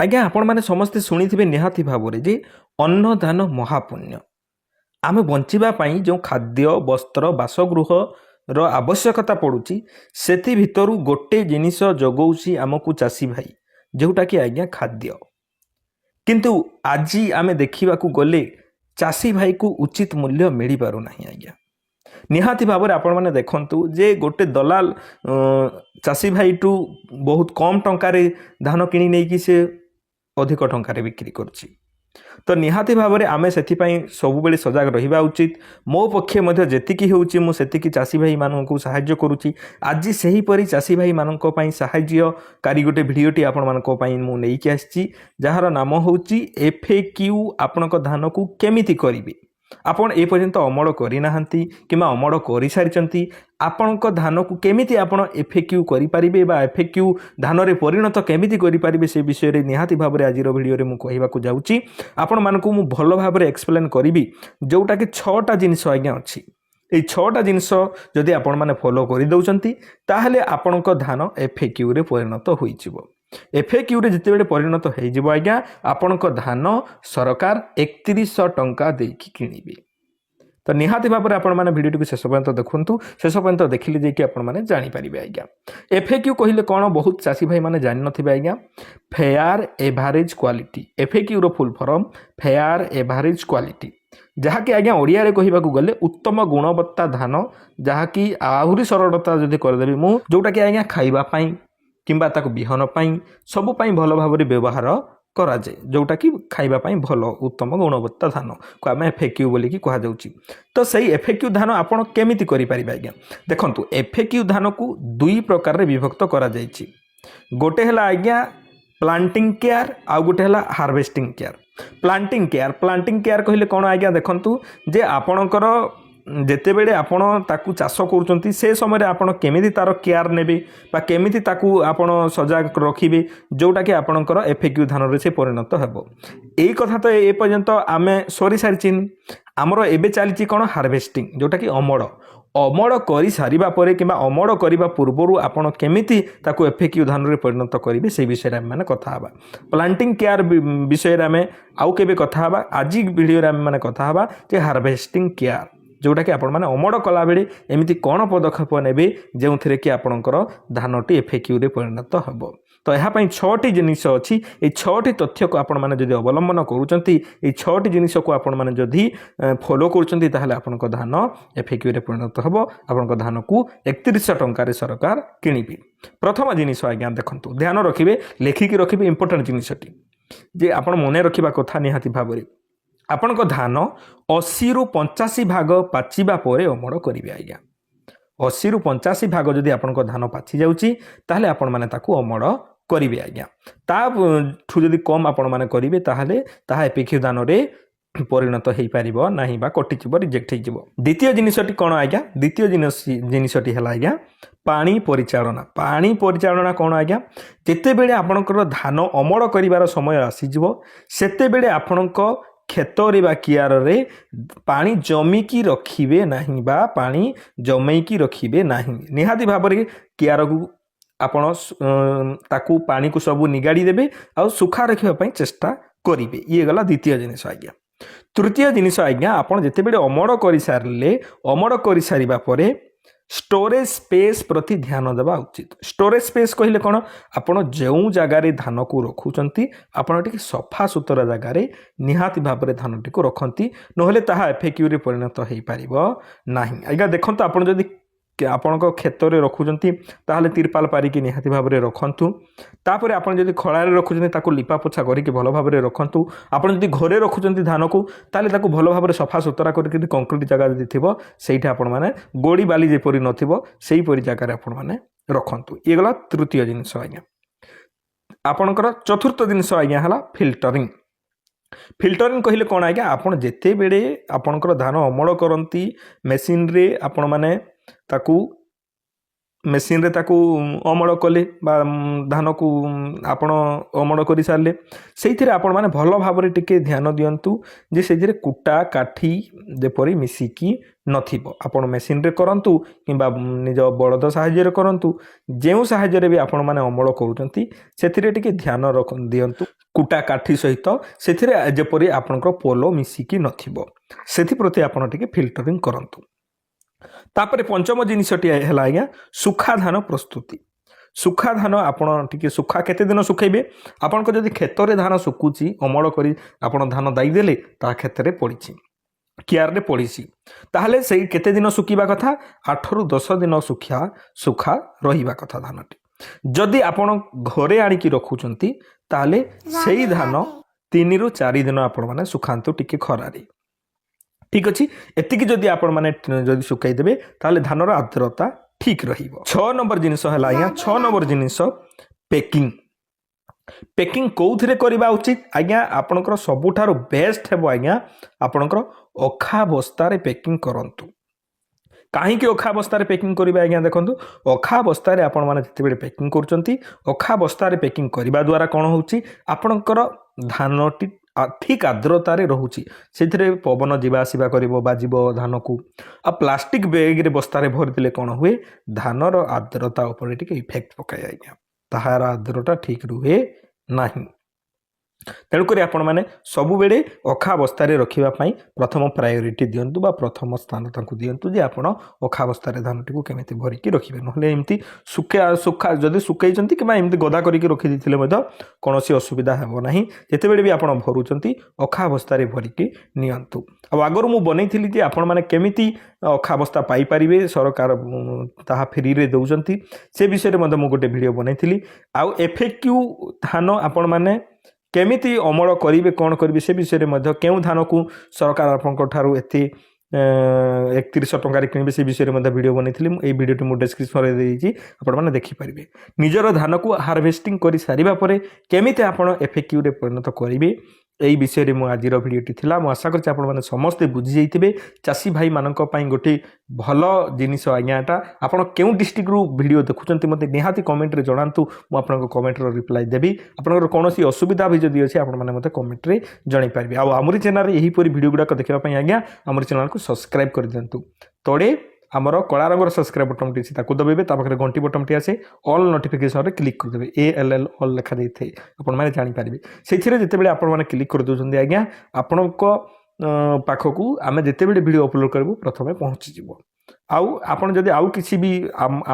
आज्ञा आपण मैंने समस्ते शुणी निहाती भाव जे अन्नदान महापुण्य आम बचापी जो खाद्य वस्त्र बासगृह आवश्यकता पड़ुची से भितर गोटे जिनिस जगौची आमको चाषी भाई जोटा कि आज्ञा खाद्य किंतु आज आम देखा गले चाषी भाई को उचित मूल्य मिल पारना आज्ञा निहाती भाव में आपण मैंने देखु जे गोटे दलाल चाषी भाई टू बहुत कम टंकार धान किणी नहीं से अधिक टंकार बिक्री करुच्ची तो निहाती भाव में आम से सब सजग रहा उचित मो पक्षे जी होती चाषी भाई मानक साहाय्य करुच्ची आज से हीपरी चाषी भाई मानक साहाय्यकारी गोटे भिडटी आपण मानक आसी जार नाम हूँ FAQ आपण धान को केमिति करिवे आपण ए पर्यंत अमल करना कि अमल कर सारी आपण धान को केमिति आपण FAQ करें FAQ धान रे परिणत केमिति करें से विषय में निहाती भाव में आज भिडियो मुझे कहवाक जाऊँगी आपण मानक मु भल भाव में एक्सप्लेन करी जोटा कि 6टा जिनिस आज्ञा अच्छी ये 6टा जिनिस जदि आपण मैंने फॉलो कर दौरान ताहले आपण धान FAQ रे परिणत हो FAQ रे जिते बड़े परिणत हो आज्ञा आपण धान सरकार 3100 टंका देकी किणिबे तो निहाती भाव में आपण मैंने भिडियो को शेष पर्यंत देखु शेष पर्यंत देखिले जे आपण मैंने जानीपारे आज्ञा FAQ कहले कौन बहुत चाषी भाई मैंने जान नथिबे आज्ञा फेयर एवरेज क्वालिटी FAQ रो full form fair average quality जहाँकि आज्ञा ओडिया रे कहबाकू गले उत्तम गुणवत्ता धान जहाँकि आहुरी सरलता जदि करदेबी मु जोटा कि आज्ञा खाइबा पई किंबा ताको बिहन पई सब पई भल भाव में व्यवहार कराए जोटा कि खाइबापी भल उत्तम गुणवत्ता धान को आम FAQ बोलिकी कहुच्छी तो सही FAQ धान आपड़ केमिति करें आज्ञा देखु FAQ धान को दुई प्रकार विभक्त करा गोटे है आज्ञा प्लांटिंग केयर आउ गोटे है हार्वेस्टिंग केयर प्लांटिंग केयर कहले कौन आज्ञा देखु जे आपणकर जेते बेले आपण ताकू चाष करुँच से समय आपण केमिति तार केयर नेबे बा केमिति ताकू आपण सजाग रखिबे जोटा कि आपणकर FAQ धान रे से परिणत हेबो एई कथा तो ए पर्यंत आमे सरी सारी आमर एबे चली कौन हार्वेस्टिंग जोटा कि अमड़ कर सारिबा परे किंबा अमड़ करबा पूर्वरु आपण केमिति ताकू FAQ धान रे परिणत करिवे से विषय में माने कथा हबा प्लांटिंग केयर विषय में आमे आउ केबे कथा हबा आज वीडियो रे आमे माने कथा हबा जे हार्वेस्टिंग केयर जोटा कि आपण मैंने अमड़ कला बेले एमती कौन पदक्षेप नेबे जो थे कि आपणकर धानटी FAQ रे परिणत हम तो यहाँ 6टी जिनिस अच्छी ये 6टी तथ्य को आपण मैंने जदि अवलंबन करुँच ये 6टी जिनिस को आपण मैंने जदि फॉलो करुँच ताहले आपणक धान FAQ रे परिणत हम आपणक धान को 3100 टंकार सरकार किणिबे प्रथम जिनिस आज्ञा देखंतु ध्यान रखिबे लेखिकी रखिबे इंपोर्टेंट जिनिसटी जे आपण मने रखिबा कथा निहाती भाव में आपण धान 80 रु 85 भाग पाचिबा परे अमड़ करिवे आज्ञा 80 रु 85 भाग जदि आपण धान पाची जाउची ताहले आपण माने ताकू अमड़ करिवे आज्ञा ठू जदि कम आपण माने करिवे ताहले ताहा FAQ धान रे परिणत हो पारिबो नाही बा कटिजिबो रिजेक्ट होइजिबो द्वितीय जिनिसटी कोन आज्ञा द्वितीय जिनिसटी हला आज्ञा पानी परिचालना कौन आज्ञा जेते बेले आपणकर धान अमड़ करिवार समय आसीजिबो सेते बेले आपणक खेतरे बा कियार रे पानी जमिकी रखिबे नाही बा पानी जमैकी रखिबे नाही निहाती भाव में कियार को आपण ताकू पानी को सब निगाड़ी देबे आ सुखा रखिबा पई चेष्टा करिवे ये गला द्वितीय जिनिस आज्ञा तृतीय जिनिस आज्ञा आपण जेते बेले अमड़ करि सारिबा परे स्टोरेज स्पेस प्रति ध्यान देवा उचित स्टोरेज स्पेस कहले कौन आपण जो जगार धान को रखुंट आपण टी सफा सुतरा जगार निहाती भाव में धान टी रखती नहले ताहा FAQ रे परिणत हो पारिबो नाही आज्ञा देखंतु आपण जदि आपण क्षेत्र में रखुंट ताहले तिरपाल पारिकी निहाती भाव में रखंतु तापर आपण जदि खଳାରେ रखुंट ताको लिपा पोछा करिके भल भाव में रखंतु आपण जदि घरे रखुंट धान को ताले ताको भल भाव में सफा सुतरा करके कंक्रीट जगह जदि थिबो सेठी आपण माने गोड़ी बाली जेपरि नथिबो सेही परि जगह आपण माने रखंतु ये गला तृतीय जिनिस आज्ञा आपणकर चतुर्थ जिनिस आज्ञा हला फिल्टरिंग कहले कौन आज्ञा आपण जेते बेले आपणकर धान अमल करंती मेसिन रे आपण माने ताकू ମେସିନ୍ରେ ତାକୁ ଅମଳ କଲେ ବା ଧାନକୁ ଆପଣ ଅମଳ କରିସାରିଲେ ସେଇଥିରେ ଆପଣମାନେ ଭଲ ଭାବରେ ଟିକେ ଧ୍ୟାନ ଦିଅନ୍ତୁ ଯେ ସେଇଥିରେ କୁଟା କାଠି ଯେପରି ମିଶିକି ନଥିବ। ଆପଣ ମେସିନ୍ରେ କରନ୍ତୁ କିମ୍ବା ନିଜ ବଳଦ ସାହାଯ୍ୟରେ କରନ୍ତୁ, ଯେଉଁ ସାହାଯ୍ୟରେ ବି ଆପଣମାନେ ଅମଳ କରୁଛନ୍ତି ସେଥିରେ ଟିକେ ଧ୍ୟାନ ଦିଅନ୍ତୁ କୁଟା କାଠି ସହିତ ସେଥିରେ ଯେପରି ଆପଣଙ୍କର ପୋଲ ମିଶିକି ନଥିବ, ସେଥିପ୍ରତି ଆପଣ ଟିକେ ଫିଲ୍ଟରିଂ କରନ୍ତୁ। ତାପରେ ପଞ୍ଚମ ଜିନିଷଟି ହେଲା ଆଜ୍ଞା ଶୁଖା ଧାନ ପ୍ରସ୍ତୁତି। ଶୁଖା ଧାନ ଆପଣ ଟିକେ ଶୁଖା କେତେ ଦିନ ଶୁଖେଇବେ? ଆପଣଙ୍କ ଯଦି କ୍ଷେତରେ ଧାନ ଶୁଖୁଛି ଅମଳ କରି ଆପଣ ଧାନ ଦେଇଦେଲେ ତାହା କ୍ଷେତରେ ପଡ଼ିଛି କିଆରରେ ପଡ଼ିଛି, ତାହେଲେ ସେଇ କେତେ ଦିନ ଶୁଖିବା କଥା? 8ରୁ 10 ଦିନ ଶୁଖା ରହିବା କଥା ଧାନଟି। ଯଦି ଆପଣ ଘରେ ଆଣିକି ରଖୁଛନ୍ତି ତାହେଲେ ସେଇ ଧାନ 3ରୁ 4 ଦିନ ଆପଣମାନେ ଶୁଖାନ୍ତୁ ଟିକେ ଖରାରେ। ଠିକ୍ ଅଛି, ଏତିକି ଯଦି ଆପଣମାନେ ଯଦି ଶୁଖାଇ ଦେବେ ତାହେଲେ ଧାନର ଆର୍ଦ୍ରତା ଠିକ୍ ରହିବ। 6 ନମ୍ବର ଜିନିଷ ହେଲା ଆଜ୍ଞା 6 ନମ୍ବର ଜିନିଷ ପ୍ୟାକିଂ। ପ୍ୟାକିଂ କେଉଁଥିରେ କରିବା ଉଚିତ? ଆଜ୍ଞା ଆପଣଙ୍କର ସବୁଠାରୁ ବେଷ୍ଟ ହେବ ଆଜ୍ଞା ଆପଣଙ୍କର ଅଖା ବସ୍ତାରେ ପ୍ୟାକିଂ କରନ୍ତୁ। କାହିଁକି ଅଖା ବସ୍ତାରେ ପ୍ୟାକିଂ କରିବେ? ଆଜ୍ଞା ଦେଖନ୍ତୁ, ଅଖା ବସ୍ତାରେ ଆପଣମାନେ ଯେତେବେଳେ ପ୍ୟାକିଂ କରୁଛନ୍ତି, ଅଖା ବସ୍ତାରେ ପ୍ୟାକିଂ କରିବା ଦ୍ୱାରା କ'ଣ ହେଉଛି ଆପଣଙ୍କର ଧାନଟି ଠିକ୍ ଆର୍ଦ୍ରତାରେ ରହୁଛି, ସେଥିରେ ପବନ ଯିବା ଆସିବା କରିବ, ବାଜିବ ଧାନକୁ। ଆଉ ପ୍ଲାଷ୍ଟିକ ବ୍ୟାଗରେ ବସ୍ତାରେ ଭରିଦେଲେ କ'ଣ ହୁଏ? ଧାନର ଆର୍ଦ୍ରତା ଉପରେ ଟିକେ ଇଫେକ୍ଟ ପକାଏ ଆଜ୍ଞା, ତାହାର ଆର୍ଦ୍ରତା ଠିକ୍ ରୁହେ ନାହିଁ। ତେଣୁକରି ଆପଣମାନେ ସବୁବେଳେ ଅଖା ବସ୍ତାରେ ରଖିବା ପାଇଁ ପ୍ରଥମ ପ୍ରାୟୋରିଟି ଦିଅନ୍ତୁ ବା ପ୍ରଥମ ସ୍ଥାନ ତାଙ୍କୁ ଦିଅନ୍ତୁ ଯେ ଆପଣ ଅଖା ବସ୍ତାରେ ଧାନଟିକୁ କେମିତି ଭରିକି ରଖିବେ। ନହେଲେ ଏମିତି ଯଦି ଶୁଖେଇଛନ୍ତି କିମ୍ବା ଏମିତି ଗଦା କରିକି ରଖିଦେଇଥିଲେ ମଧ୍ୟ କୌଣସି ଅସୁବିଧା ହେବ ନାହିଁ। ଯେତେବେଳେ ବି ଆପଣ ଭରୁଛନ୍ତି ଅଖା ବସ୍ତାରେ ଭରିକି ନିଅନ୍ତୁ। ଆଉ ଆଗରୁ ମୁଁ ବନେଇଥିଲି ଯେ ଆପଣମାନେ କେମିତି ଅଖା ବସ୍ତା ପାଇପାରିବେ, ସରକାର ତାହା ଫ୍ରିରେ ଦେଉଛନ୍ତି, ସେ ବିଷୟରେ ମଧ୍ୟ ମୁଁ ଗୋଟେ ଭିଡ଼ିଓ ବନେଇଥିଲି। ଆଉ FAQ ଧାନ ଆପଣମାନେ କେମିତି ଅମଳ କରିବେ, କ'ଣ କରିବେ, ସେ ବିଷୟରେ ମଧ୍ୟ କେଉଁ ଧାନକୁ ସରକାର ଆପଣଙ୍କ ଠାରୁ ଏତେ 3100 ଟଙ୍କାରେ କିଣିବେ ସେ ବିଷୟରେ ମଧ୍ୟ ଭିଡ଼ିଓ ବନେଇଥିଲି। ଏଇ ଭିଡ଼ିଓଟି ମୁଁ ଡେସ୍କ୍ରିପ୍ସନରେ ଦେଇଛି, ଆପଣମାନେ ଦେଖିପାରିବେ। ନିଜର ଧାନକୁ ହାରଭେଷ୍ଟିଂ କରିସାରିବା ପରେ କେମିତି ଆପଣ FAQରେ ପରିଣତ କରିବେ, এই ବିଷୟରେ ମୁଁ ଆଜିର ଭିଡ଼ିଓଟି ଥିଲା। ମୁଁ ଆଶା କରୁଛି ଆପଣମାନେ ସମସ୍ତେ ବୁଝିଯାଇଥିବେ। ଚାଷୀ ଭାଇମାନଙ୍କ ପାଇଁ ଗୋଟେ ଭଲ ଜିନିଷ ଆଜ୍ଞା ଏଟା। ଆପଣ କେଉଁ ଡିଷ୍ଟ୍ରିକ୍ଟରୁ ଭିଡ଼ିଓ ଦେଖୁଛନ୍ତି ମୋତେ ନିହାତି କମେଣ୍ଟରେ ଜଣାନ୍ତୁ, ମୁଁ ଆପଣଙ୍କ କମେଣ୍ଟର ରିପ୍ଲାଏ ଦେବି। ଆପଣଙ୍କର କୌଣସି ଅସୁବିଧା ବି ଯଦି ଅଛି ଆପଣମାନେ ମୋତେ କମେଣ୍ଟରେ ଜଣାଇପାରିବେ। ଆଉ ଆମରି ଚ୍ୟାନେଲରେ ଏହିପରି ଭିଡ଼ିଓ ଗୁଡ଼ାକ ଦେଖିବା ପାଇଁ ଆଜ୍ଞା ଆମରି ଚ୍ୟାନେଲକୁ ସବସ୍କ୍ରାଇବ୍ କରିଦିଅନ୍ତୁ। ତଳେ ଆମର କଳା ରଙ୍ଗର ସବସ୍କ୍ରାଇବ୍ ବଟନ୍ଟି ଅଛି ତାକୁ ଦବାଇବେ, ତା ପାଖରେ ଘଣ୍ଟି ବଟନ୍ଟି ଆସେ, ଅଲ୍ ନୋଟିଫିକେସନରେ କ୍ଲିକ୍ କରିଦେବେ, ALL ଅଲ୍ ଲେଖାଯାଇଥାଏ, ଆପଣମାନେ ଜାଣିପାରିବେ। ସେଇଥିରେ ଯେତେବେଳେ ଆପଣମାନେ କ୍ଲିକ୍ କରିଦେଉଛନ୍ତି ଆଜ୍ଞା ଆପଣଙ୍କ ପାଖକୁ ଆମେ ଯେତେବେଳେ ଭିଡ଼ିଓ ଅପଲୋଡ଼ କରିବୁ ପ୍ରଥମେ ପହଞ୍ଚିଯିବ। ଆଉ ଆପଣ ଯଦି ଆଉ କିଛି ବି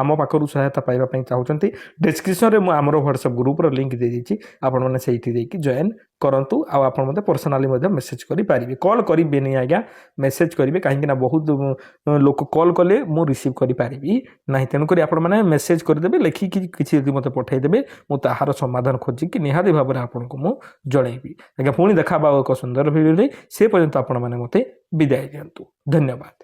ଆମ ପାଖରୁ ସହାୟତା ପାଇବା ପାଇଁ ଚାହୁଁଛନ୍ତି, ଡେସ୍କ୍ରିପ୍ସନରେ ମୁଁ ଆମର ହ୍ୱାଟ୍ସଆପ୍ ଗ୍ରୁପ୍ର ଲିଙ୍କ୍ ଦେଇଦେଇଛି, ଆପଣମାନେ ସେଇଠି ଦେଇକି ଜଏନ୍ କରନ୍ତୁ। ଆଉ ଆପଣ ମୋତେ ପର୍ସନାଲି ମଧ୍ୟ ମେସେଜ୍ କରିପାରିବେ, କଲ୍ କରିବେନି ଆଜ୍ଞା, ମେସେଜ୍ କରିବେ, କାହିଁକିନା ବହୁତ ଲୋକ କଲ୍ କଲେ ମୁଁ ରିସିଭ୍ କରିପାରିବି ନାହିଁ। ତେଣୁକରି ଆପଣମାନେ ମେସେଜ୍ କରିଦେବେ, ଲେଖିକି କିଛି ଯଦି ମୋତେ ପଠାଇଦେବେ, ମୁଁ ତାହାର ସମାଧାନ ଖୋଜିକି ନିହାତି ଭାବରେ ଆପଣଙ୍କୁ ମୁଁ ଜଣାଇବି। ଆଜ୍ଞା ପୁଣି ଦେଖା ହେବା ଏକ ସୁନ୍ଦର ଭିଡ଼ିଓରେ, ସେ ପର୍ଯ୍ୟନ୍ତ ଆପଣମାନେ ମୋତେ ବିଦାୟ ଦିଅନ୍ତୁ। ଧନ୍ୟବାଦ।